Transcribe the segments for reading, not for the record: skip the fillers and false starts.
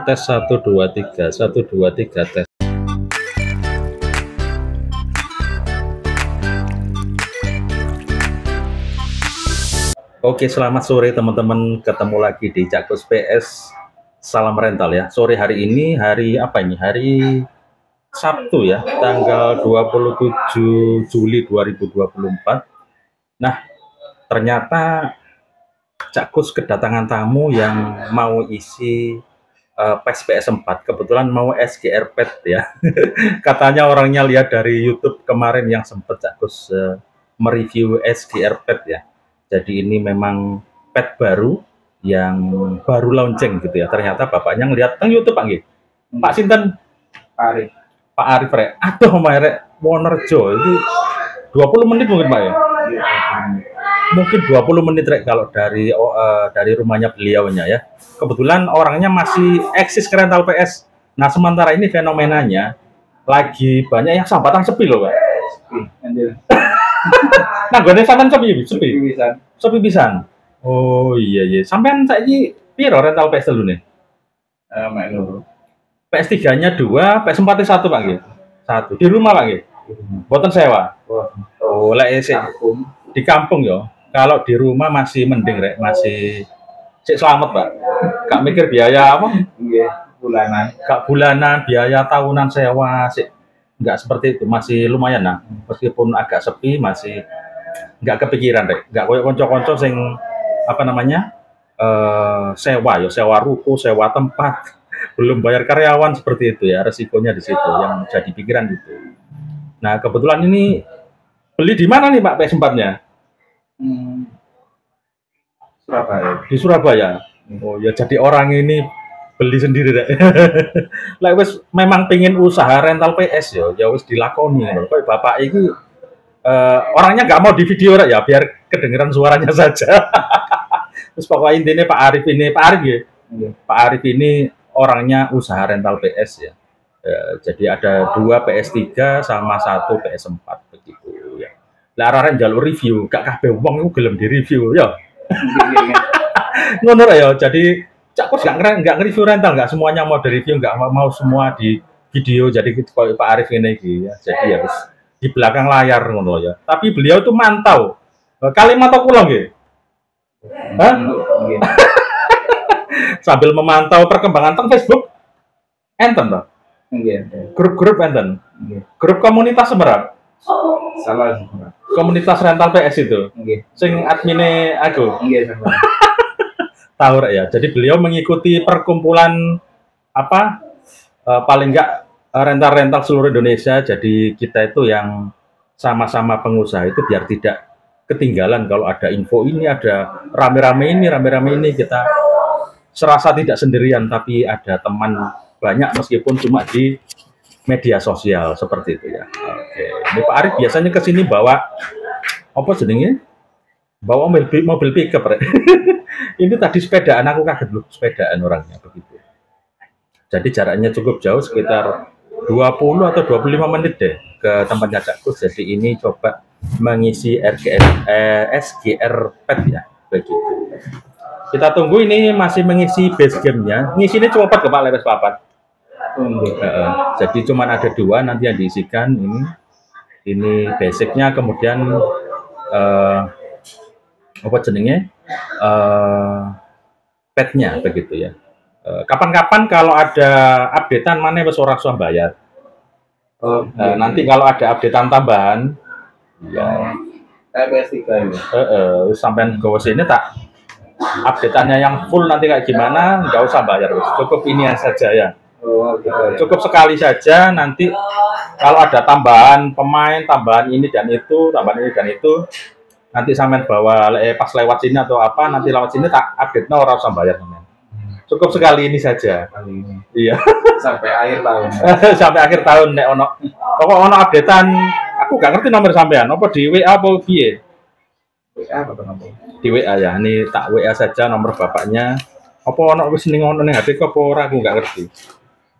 tes 1 2 3 tes. Oke, selamat sore teman-teman, ketemu lagi di Cak Gus PS. Salam rental ya. Sore hari ini hari apa ini? Hari Sabtu ya, tanggal 27 Juli 2024. Nah, ternyata Cak Gus kedatangan tamu yang mau isi PES PS4. Kebetulan mau SGR Pet ya. Katanya orangnya lihat dari YouTube kemarin yang sempat Cak Gus mereview SGR Pet ya. Jadi ini memang pet baru yang baru launching gitu ya. Ternyata bapaknya ngelihat teng YouTube Pak nggih. Pak sinten? Pak Arif. Pak Arif rek. Aduh Rek Wonerjo itu 20 menit mungkin Pak ya. Mungkin 20 menit rek kalau dari rumahnya beliaunya ya. Kebetulan orangnya masih eksis ke rental PS. Nah, sementara ini fenomenanya lagi banyak yang sambatan sepi loh, Pak. Sepi. Nah, gue sampean sepi. Sepi pisan. Oh iya. Sampean saiki piro rental PS dulu nih? Mek loro. PS3-nya 2, PS4-nya 1, Pak nggih. 1. Di rumah, Pak nggih. Mboten sewa. Oh, lek di kampung ya. Kalau di rumah masih mending rek, masih sik selamat, Pak. Gak mikir biaya apa? Nggih, bulanan. Gak bulanan, biaya tahunan sewa, sik nggak seperti itu, masih lumayan nah. Meskipun agak sepi, masih nggak kepikiran rek. Nggak koyo konco-konco sing apa namanya? sewa ruko, sewa tempat, belum bayar karyawan seperti itu ya. Resikonya di situ yang jadi pikiran gitu. Nah, kebetulan ini beli di mana nih Pak PS4-nya? Surabaya. Di Surabaya. Oh ya, jadi orang ini beli sendiri deh. Lah wis memang pengen usaha rental PS ya wis dilakoni ngono. Kok bapak iki orangnya nggak mau di video ya biar kedengeran suaranya saja. Terus pokoknya intinya Pak Arif ya. Pak Arif ini orangnya usaha rental PS ya. Jadi ada 2 PS3 sama 1 PS4 begitu ya. Lah arek njaluk review, gak kabeh wong iku gelem di-review ya. Ngono ya. Jadi Cak Gus nggak nge-review rental, nggak semuanya mau di-review, nggak mau semua di video. Jadi kalau Pak Arif ini ya. Jadi ya di belakang layar ngono ya. Tapi beliau itu mantau. Kalimat aku pulang nggih. Hah? Sambil memantau perkembangan teng Facebook. Enten toh? Nggih. Grup-grup enten. Grup komunitas seberapa? Salah. Komunitas rental PS itu. Nggih. Sing admine aku. Nggih, sama. Tahu ya. Jadi beliau mengikuti perkumpulan apa paling enggak rental-rental seluruh Indonesia. Jadi kita itu yang sama-sama pengusaha itu biar tidak ketinggalan kalau ada info ini, ada rame-rame ini kita serasa tidak sendirian tapi ada teman banyak meskipun cuma di media sosial seperti itu ya. Oke. Ini Pak Arif biasanya ke sini bawa apa jenenge? Bawa mobil pickup, Rek. Ini tadi sepedaan, aku kaget loh, sepedaan orangnya begitu. Jadi jaraknya cukup jauh, sekitar 20 atau 25 menit deh ke tempatnya Cak Gus. Jadi ini coba mengisi SGR Pet ya, begitu. Kita tunggu, ini masih mengisi base game-nya. Ngisinya cuma 4 ke Pak, level 4. Jadi cuma ada 2 nanti yang diisikan ini basic-nya, kemudian apa jenenge petnya begitu ya. Kapan-kapan kalau ada updatean mana wis ora usah bayar. Nanti kalau ada updatean tambahan ya PS3 ini. sampean gowo sini tak updateannya yang full nanti kayak gimana, nggak usah bayar, cukup ini saja ya. Cukup sekali saja, nanti kalau ada tambahan pemain, tambahan ini dan itu, nanti sampean bawa pas lewat sini atau apa, nanti lewat sini tak update ora usah bayar sampean. Cukup sekali ini saja. Kali ini. Iya. Sampai akhir tahun. Sampai akhir tahun nek ono. Pokok ono updatean, aku gak ngerti nomor sampean, apa di WA apa piye? WA apa nomor? Di WA ya. Ini tak WA saja nomor bapaknya. Apa ono wis ning ono ning HP kok apa ora aku gak ngerti.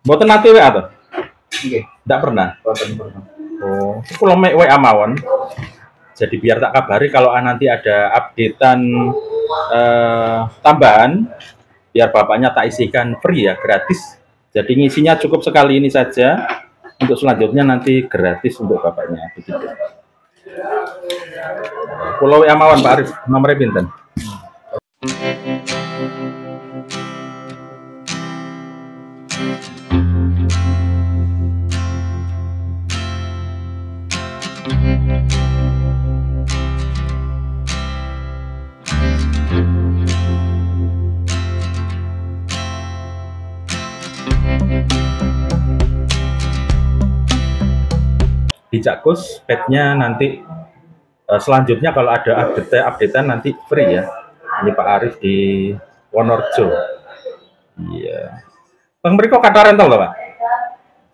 Mboten nate WA to? Nggih. Ndak pernah. Boten pernah. Oh, kula mek WA mawon. Jadi biar tak kabari kalau nanti ada updatean tambahan, biar bapaknya tak isikan free ya, gratis. Jadi ngisinya cukup sekali ini saja. Untuk selanjutnya nanti gratis untuk bapaknya. Begitu. Pulau Amawan Pak Arif, nomornya pinten? Di Cakus, petnya nanti selanjutnya kalau ada updatean nanti free ya. Ini Pak Arif di Wonorejo. Iya. Bang Meriko kata rental loh Pak?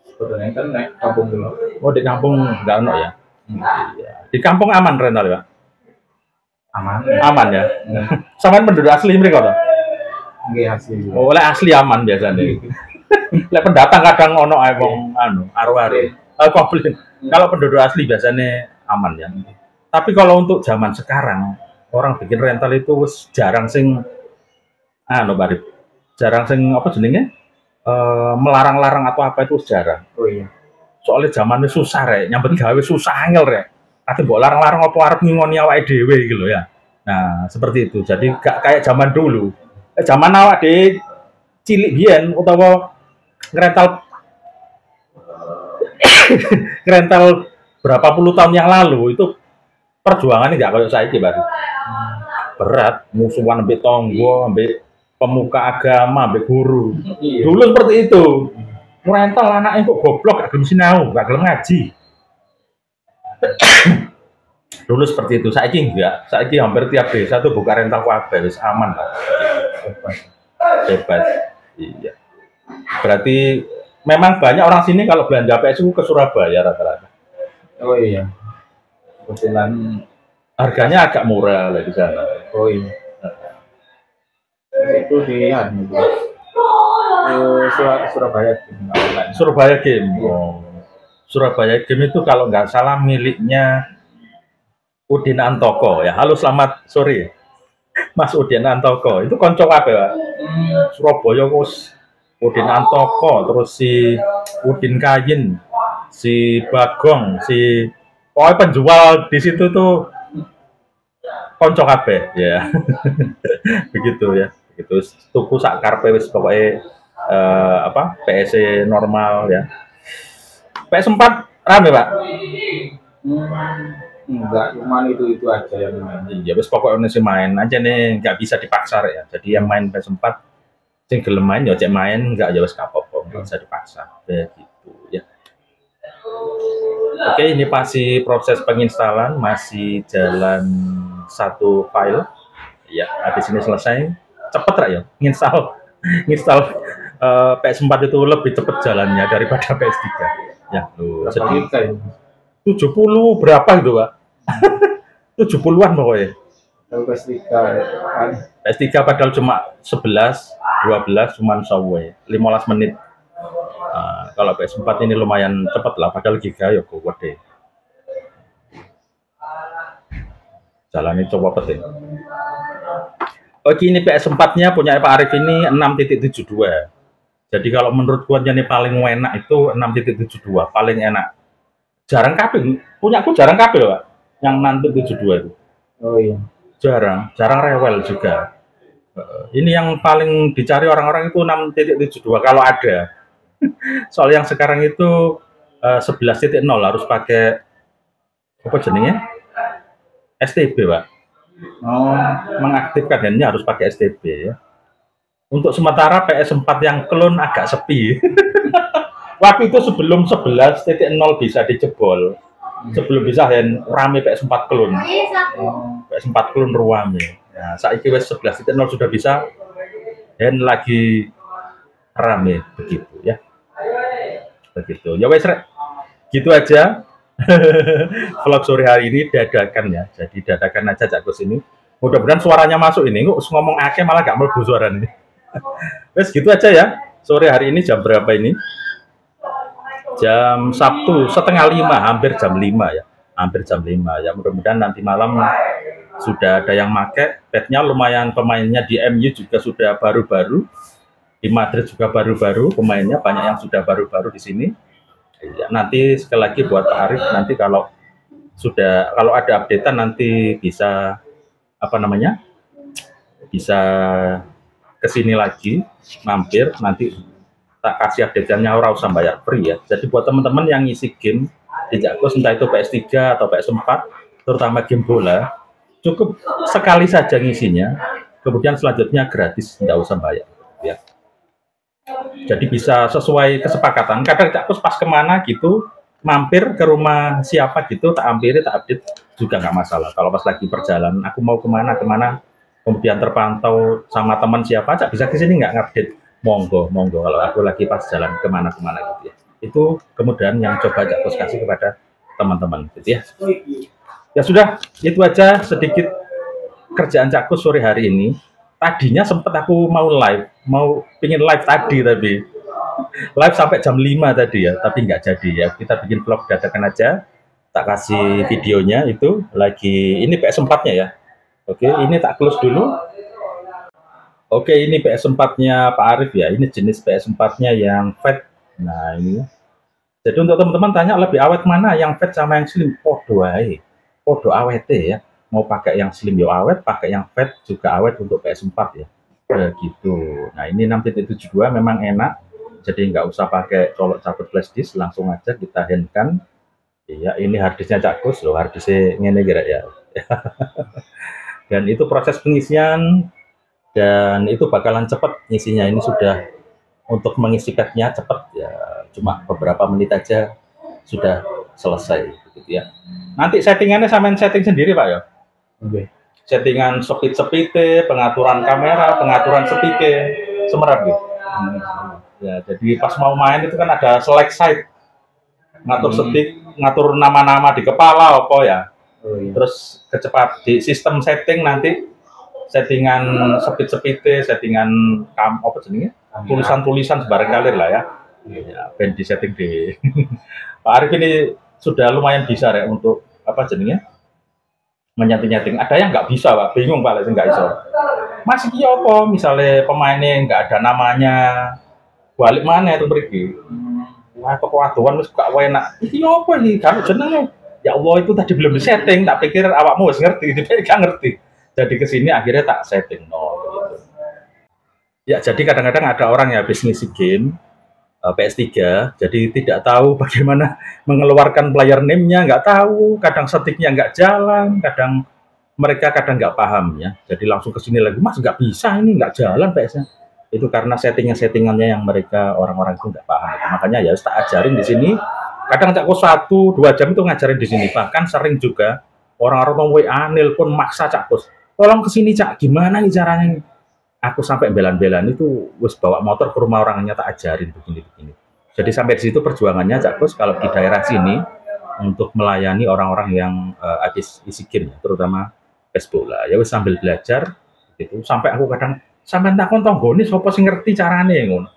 Sebenarnya kan naik kampung dulu. Oh di kampung nggak ono ya? Iya. Di kampung aman rental ya Pak? Aman. Aman ya? Sama penduduk asli Meriko loh? Nggih asli. Oh, oleh asli aman biasanya. Lek pendatang kadang ono wong aru-aru. Komplain. Kalau penduduk asli biasanya aman ya. Tapi kalau untuk zaman sekarang orang bikin rental itu jarang sing Pak Arif. Jarang sing apa jenenge? Melarang-larang atau apa itu jarang. Oh iya. Soalnya zamannya susah rek, nyambet gawe susah angel rek. Kate mbok larang-larang apa arep ngingoni awake dhewe gitu loh ya. Nah, seperti itu. Jadi gak kayak zaman dulu. Zaman awak dhewe cilik biyen utawa ngerental ngerental berapa puluh tahun yang lalu itu perjuangannya nggak kayak saiki Pak. Berat, musuhan ambek tonggo, ambek pemuka agama, ambek guru. Iya. Dulu seperti itu. Ngerental anaknya kok goblok, gak gelem sinau, gak gelem ngaji. Dulu seperti itu. Saiki enggak. Saiki hampir tiap desa tuh buka rental kabeh, wis aman lah. Bebas. Iya. Berarti memang banyak orang sini kalau belanja PSU ke Surabaya rata-rata. Oh iya. Kebetulan Harganya agak murah lah di sana. oh iya. Itu di Surabaya. Surabaya Game. Oh. Surabaya Game itu kalau nggak salah miliknya Udin Antoko ya. Halo selamat sore. Mas Udin Antoko. Itu konco apa ya? Surabaya kos Udin Antoko, terus si Udin Kayin, si Bagong, si pokoknya penjual di situ tuh konco kabeh ya. Begitu ya. Begitu tuku sak karpe wis pokoknya apa PS normal ya. PS4 rame Pak? Enggak, cuma itu aja yang main. Iya, wis pokoknya sih main aja nih, nggak bisa dipaksa ya. Jadi yang main PS4 sing gelem main ya cek main, enggak ya wis kapok, nggak bisa dipaksa. Begitu ya. Oke, ini masih proses penginstalan, masih jalan satu file. Ya, habis ini selesai. Cepet lah ya, nginstal PS4 itu lebih cepat jalannya daripada PS3. Ya, lu sedih. 70 berapa gitu, Pak? 70-an pokoknya. PS3 kan. PS3 padahal cuma 11, 12 cuman sawe, 15 menit. Kalau PS4 ini lumayan cepat lah, padahal giga ya kuat deh. Jalannya coba petin. Oke, ini PS4-nya punya Pak Arif ini 6.72. Jadi kalau menurut gua yang paling enak itu 6.72, paling enak. Jarang kabeh, punya aku jarang kabeh loh, Pak. Yang 6.72 itu. Oh iya. Jarang rewel juga. Ini yang paling dicari orang-orang itu 6.72 kalau ada. Soal yang sekarang itu 11.0 harus pakai apa jenenge? STB, Pak. Oh, Mengaktifkannya harus pakai STB ya. Untuk sementara PS4 yang klon agak sepi. Waktu itu sebelum 11.0 bisa dijebol. Sebelum bisa rame PS4 klon. PS4 klon rame. Nah, saat ini 11.0 sudah bisa dan lagi rame begitu ya. Begitu. Ya wes rek. Gitu aja. Vlog sore hari ini dadakan ya. Jadi dadakan aja Cakus ini. Mudah-mudahan suaranya masuk ini. Kok ngomong akeh malah gak mlebu suaranya. Wes gitu aja ya. Sore hari ini jam berapa ini? Jam Sabtu 4:30, hampir jam 5 ya. Hampir jam 5 ya. Mudah-mudahan nanti malam sudah ada yang make. Petnya lumayan, pemainnya di MU juga sudah baru-baru. di Madrid juga baru-baru pemainnya, banyak yang sudah baru-baru di sini. Ya, nanti sekali lagi buat Pak Arif, nanti kalau ada updatean nanti bisa apa namanya, bisa kesini lagi, mampir, nanti tak kasih update-nya, ora usah bayar free ya. Jadi buat teman-teman yang ngisi game di Jakkus, entah itu PS3 atau PS4, terutama game bola, cukup sekali saja ngisinya, kemudian selanjutnya gratis, nggak usah bayar ya. Jadi bisa sesuai kesepakatan. Kadang Jakkus pas kemana gitu, mampir ke rumah siapa gitu, tak hampiri, tak update juga nggak masalah. Kalau pas lagi perjalanan, aku mau kemana, kemudian terpantau sama teman siapa, Cak bisa ke sini nggak ngupdate, monggo. Kalau aku lagi pas jalan kemana gitu ya. Itu kemudian yang coba Jakkus kasih kepada teman-teman gitu ya. Ya sudah, itu aja sedikit kerjaan Jakkus sore hari ini. Tadinya sempat aku mau pingin live tadi, tapi live sampai jam 5 tadi ya, tapi nggak jadi ya. Kita bikin vlog dadakan aja, tak kasih videonya itu lagi, ini PS4-nya ya. Oke, ini tak close dulu. Oke, ini PS4-nya Pak Arif ya, ini jenis PS4-nya yang fat. Nah ini, jadi untuk teman-teman tanya lebih awet mana, yang fat sama yang slim? Podo awet ya. Mau pakai yang slim ya awet, pakai yang fat juga awet untuk PS4 ya. Begitu. Nah ini 6.72 memang enak, jadi nggak usah pakai colok cabut flash disk, langsung aja kita handkan. Iya, ini harddisknya Jakkus loh, harddisknya ngene kira ya. Dan itu proses pengisian, dan itu bakalan cepat ngisinya. Ini sudah untuk mengisi padnya cepat ya, cuma beberapa menit aja sudah selesai gitu ya. Nanti settingannya sampean setting sendiri Pak ya. Oke. Settingan speed, pengaturan kamera, pengaturan speaker, semerap gitu. Ya, jadi pas mau main itu kan ada select side, ngatur speed, ngatur nama-nama di kepala apa ya. Oh, iya. Terus di sistem setting nanti settingan speed, settingan apa jenenge? Tulisan sebarang kalir lah ya. Ya, ben di setting di Pak Arif ini sudah lumayan bisa ya untuk apa jenenge? Menyeting-nyeting. Ada yang nggak bisa Pak, bingung Pak, nggak bisa. Masih iya apa? Misalnya pemainnya nggak ada namanya, balik mana itu pergi. Wah, kekuatan wis gak enak. Iki apa iki? Kan jenenge. Ya Allah, itu tadi belum disetting, tak pikir awakmu wis ngerti, tapi gak ngerti. Jadi kesini akhirnya tak setting gitu. Ya, jadi kadang-kadang ada orang yang habis ngisi game PS3, jadi tidak tahu bagaimana mengeluarkan player name-nya, nggak tahu, kadang settingnya nggak jalan, mereka nggak paham ya. Jadi langsung ke sini lagi, Mas nggak bisa ini, nggak jalan PS-nya. Itu karena settingannya yang mereka orang-orang itu nggak paham. Makanya ya tak ajarin di sini. Kadang Jakkus 1-2 jam itu ngajarin di sini. Bahkan sering juga orang-orang WA nelpon maksa Jakkus, tolong ke sini Cak, gimana nih caranya? Aku sampai belan-belan itu wis bawa motor ke rumah orangnya tak ajarin begini. Jadi sampai di situ perjuangannya Jakkus kalau di daerah sini untuk melayani orang-orang yang habis isi game, terutama PES bola. Ya wis sambil belajar gitu. Sampai aku kadang sampai takon tonggone sapa sing ngerti carane ngono.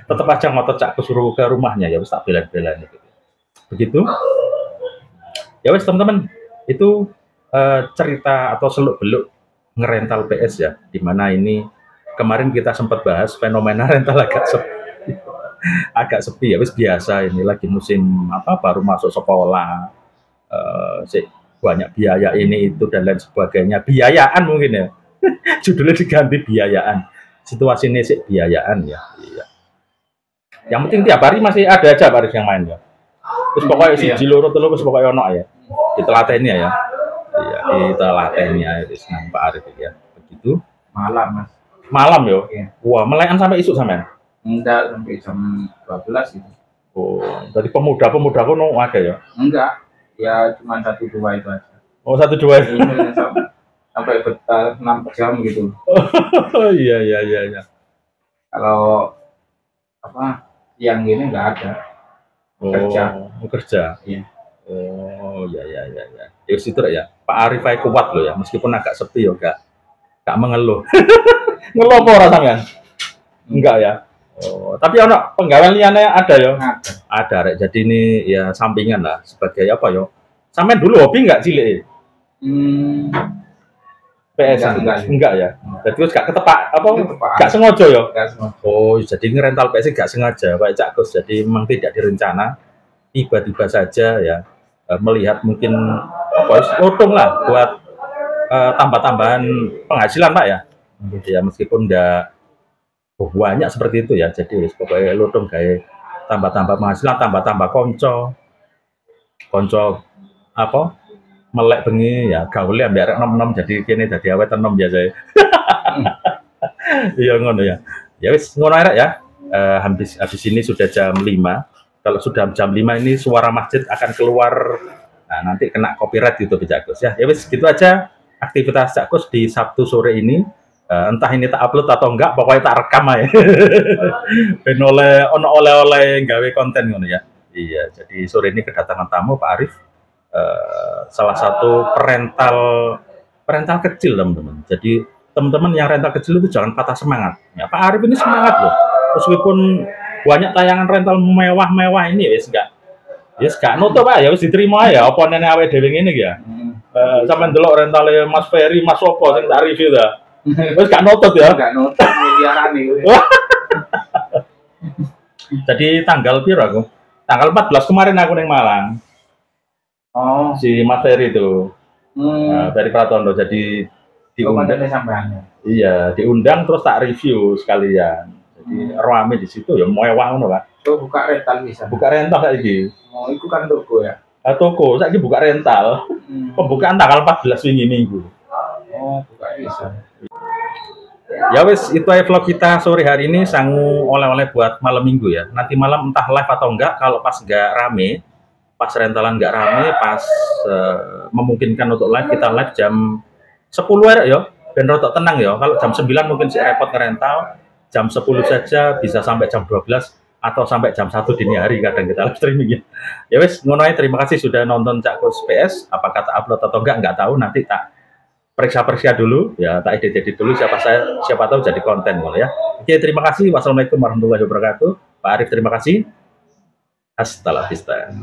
Tetep aja ngotot Jakkus suruh ke rumahnya, ya wis tak belan-belan gitu. Begitu. Ya wis teman-teman, itu cerita atau seluk-beluk ngerental PS ya, dimana ini kemarin kita sempat bahas fenomena rental agak sepi ya, wis biasa, ini lagi musim apa, baru masuk sekolah, banyak biaya ini itu dan lain sebagainya, biayaan mungkin ya. Judulnya diganti biayaan, situasi ini sih biayaan ya. Iya. Yang penting tiap hari masih ada aja baris yang main ya. Terus pokoknya si Jiloro telu terus pokoknya ono ya, ditelatennya ya. Iya, ditelatennya itu nang Pak Arif ya. Begitu. Malam yo. Iya. Wah, melekan sampai isuk sampean? Enggak, sampai jam 12 gitu. Oh, dari pemuda kono ada ya? Enggak. Ya cuma 1-2 itu aja. Oh, 1-2 itu. Sampai betah 6 jam gitu. Oh, iya. Kalau apa siang gini enggak ada. Kerja. Iya. Oh, ya. Ya situ ya. Pak Arif kuat loh ya, meskipun agak sepi ya, enggak mengeluh. Ngeluh apa ora sampean? Enggak ya. Oh, tapi ono penggawean liyane ada ya? Ada rek. Jadi ini ya sampingan lah sebagai apa ya? Sampean dulu hobi enggak cilik? PS enggak ya. Jadi terus gak ketepak apa gak sengaja ya. Oh, jadi ngerental PS gak sengaja Pak Cak Gus. Jadi memang tidak direncana, tiba-tiba saja ya melihat mungkin apa untung lah buat tambah-tambahan penghasilan Pak ya. Ya meskipun enggak banyak seperti itu ya. Jadi pokoknya lodong kayak tambah-tambah penghasilan, tambah-tambah konco apa melek bengi ya gaule ambek arek nom-nom jadi kene dadi awet enom biasa. Iya ngono ya. Ya wis ngono arek ya. Habis ini sudah jam 5. Kalau sudah jam 5 ini suara masjid akan keluar. Nah, nanti kena copyright YouTube Cak Gus ya. Ya wis gitu aja aktivitas Cak Gus di Sabtu sore ini. Entah ini tak upload atau enggak, pokoknya tak rekam aja. Ben oleh-oleh gawe konten ngono ya. Iya, jadi sore ini kedatangan tamu Pak Arif. Salah satu perental kecil teman-teman. Jadi teman-teman yang rental kecil itu jangan patah semangat. Ya, Pak Arif ini semangat loh. Meskipun banyak tayangan rental mewah-mewah ini ya gak nutup Pak ya wis diterima ya apa nenek awake dhewe ngene ya. Sampeyan delok rentale Mas Ferry, Mas Sopo sing tak review ta. Wis gak nutup ya. Gak nutup miliaran iki. Jadi tanggal piro aku? Tanggal 14 kemarin aku ning Malang. Oh, si Mas Ferry itu, Ferry Pratondo, jadi diundang. Iya, diundang terus tak review sekalian. Jadi rame di situ ya mewah ngono Pak. Tuh buka rental bisa. Buka rental saiki. Oh, itu kan toko ya. Toko saiki buka rental. Pembukaan tanggal 14 wingi minggu. Oh, buka bisa. Ya wes itu aja vlog kita sore hari ini, sangu oleh-oleh buat malam minggu ya. Nanti malam entah live atau enggak, kalau pas enggak rame, pas rentalan nggak rame, pas memungkinkan untuk live, kita live jam 10 ya, dan rotok tenang ya. Kalau jam 9 mungkin sih repot ngerental, jam 10 saja bisa sampai jam 12 atau sampai jam 1 dini hari kadang kita live streaming ya. Ya wes, ngono aja, terima kasih sudah nonton Cak Gus PS. Apakah tak upload atau enggak tahu, nanti tak periksa dulu ya, tak edit dulu, siapa tahu jadi konten ya. Oke, terima kasih. Wassalamualaikum warahmatullahi wabarakatuh. Pak Arif terima kasih. Hasta la vista.